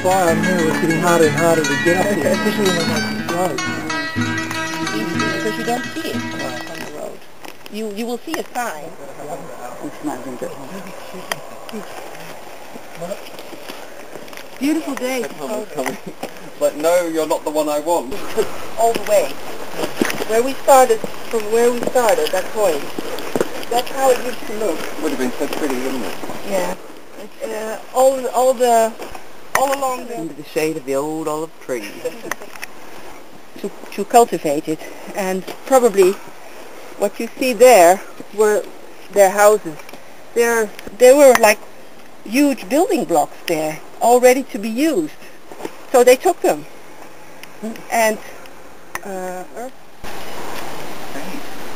fire on here was getting harder and harder to get up here, especially when it's slow. Because you don't see it on the road. You will see a sign. Beautiful day. But no, you're not the one I want. All the way. From where we started, that point. That's how it used to look. Would have been so pretty, wouldn't it? Yeah. All along the... Under the shade of the old olive trees. to cultivate it. And probably what you see there were their houses. There were like huge building blocks there, all ready to be used. So they took them. And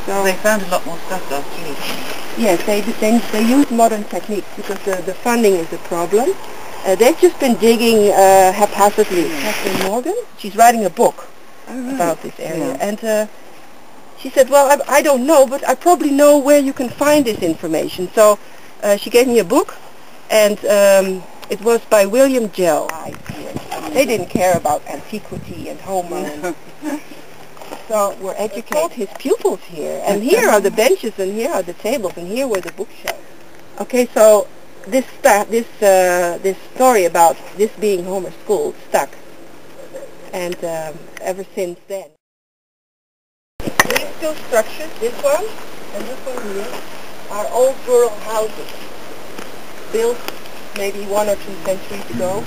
so they found a lot more stuff last year. yes, they use modern techniques because the funding is a problem. They've just been digging haphazardly. Catherine Morgan, she's writing a book about this area. Yeah. And she said, well, I don't know, but I probably know where you can find this information. So she gave me a book, and it was by William Gell. They didn't care about antiquity and Homer. So we're educated his pupils here, and here are the benches, and here are the tables, and here were the bookshelves. Okay, so this story about this being Homer's school stuck, and ever since then. These two structures, this one and this one here, are old rural houses, built maybe 1 or 2 centuries ago.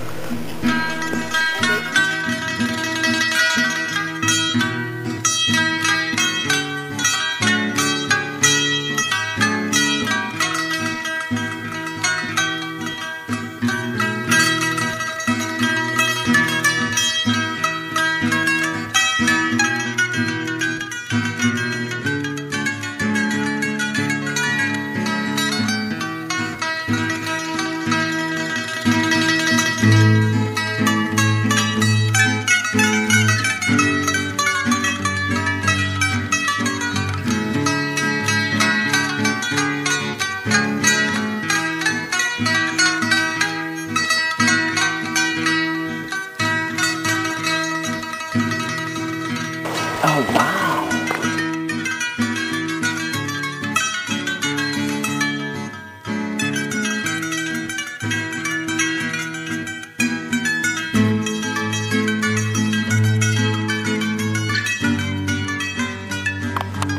Oh, wow.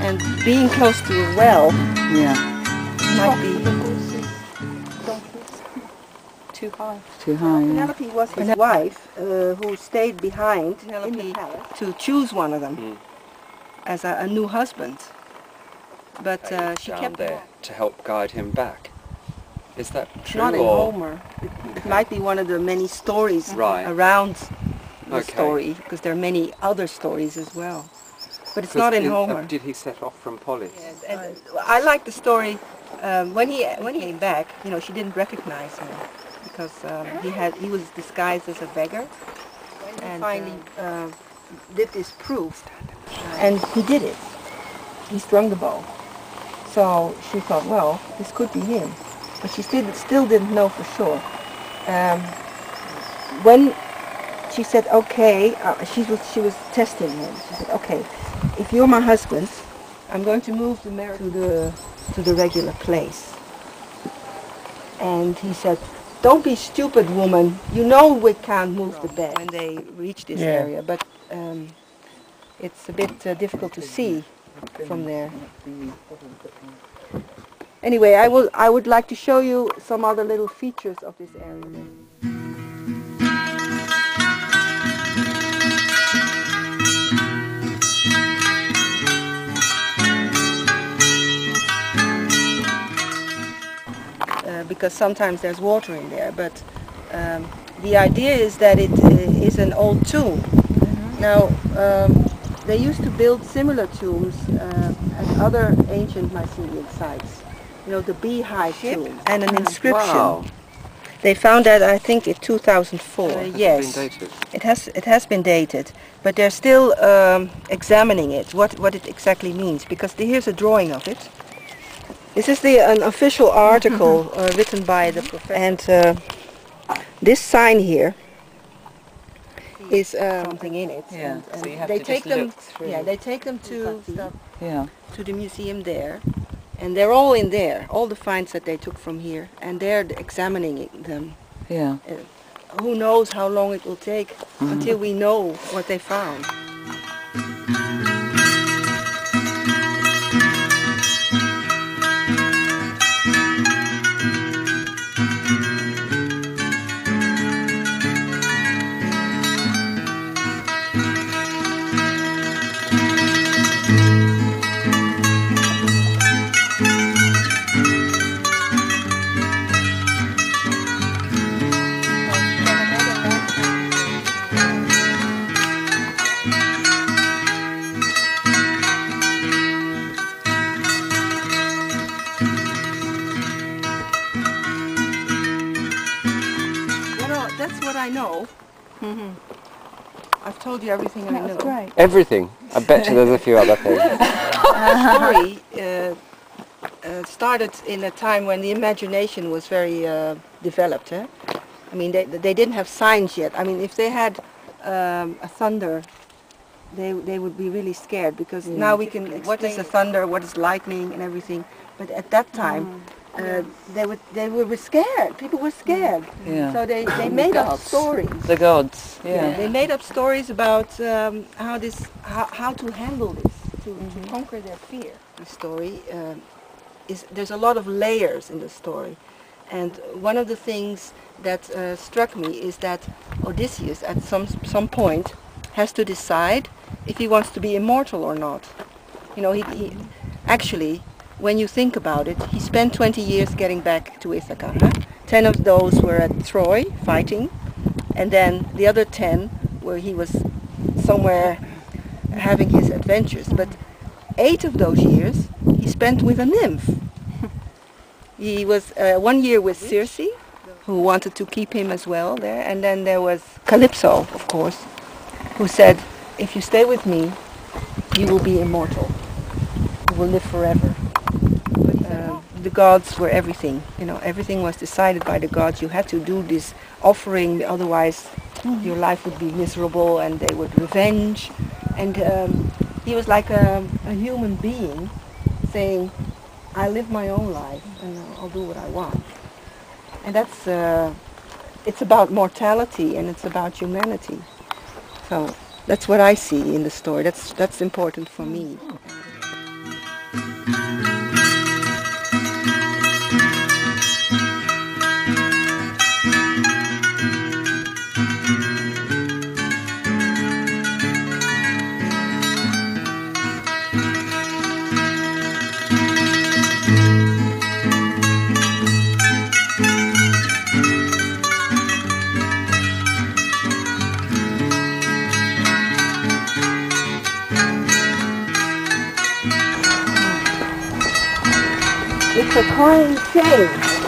And being close to a well might be too high. Too high, yeah. Penelope was his wife, who stayed behind in the palace to choose one of them as a new husband. But she kept there to help guide him back. Is that true? Not in Homer. It might be one of the many stories around the story, because there are many other stories as well. But it's not in Homer. Did he set off from Polis? Yes, and I like the story. When he came back, you know, she didn't recognize him because he was disguised as a beggar, and finally did this proof, and he did it. He strung the bow. So she thought, well, this could be him, but she still didn't know for sure. When she said, okay, she was testing him. She said, okay, if you're my husband, I'm going to move the marriage to the regular place. And he said, don't be stupid, woman. You know we can't move the bed when they reach this area, but it's a bit difficult to see from there. Anyway, I would like to show you some other little features of this area. Because sometimes there's water in there, but the idea is that it is an old tomb. Now, they used to build similar tombs at other ancient Mycenaean sites. You know, the beehive tomb and an inscription. Wow. They found that, I think, in 2004. Yes. Been dated? It has been dated, but they're still examining it, what it exactly means, because here's a drawing of it. This is an official article written by the professor. And this sign here is something in it. Yeah. And So you have they to take just them. look through. Yeah, they take them to Yeah. to the museum there, and they're all in there. All the finds that they took from here, and they're examining them. Yeah. Who knows how long it will take until we know what they found. That's what I know. I've told you everything I know. Great. Everything. I bet you there's a few other things. The story started in a time when the imagination was very developed. I mean, they didn't have science yet. I mean, if they had a thunder, they would be really scared, because now we can explain what is a thunder, what is lightning, and everything. But at that time, they were scared. People were scared. Yeah. So they made up stories. The gods. Yeah. They made up stories about how to handle this, to conquer their fear. The story there's a lot of layers in the story, and one of the things that struck me is that Odysseus at some point has to decide if he wants to be immortal or not. You know, he actually, when you think about it, he spent 20 years getting back to Ithaca. 10 of those were at Troy fighting, and then the other 10 where he was somewhere having his adventures. But 8 of those years he spent with a nymph. He was 1 year with Circe, who wanted to keep him as well there, and then there was Calypso, of course, who said, if you stay with me, you will be immortal. You will live forever. The gods were everything. You know, everything was decided by the gods. You had to do this offering, otherwise your life would be miserable, and they would revenge. And he was like a human being saying, I live my own life and I'll do what I want. And that's, it's about mortality and it's about humanity. So that's what I see in the story. That's important for me. It's a crying shame.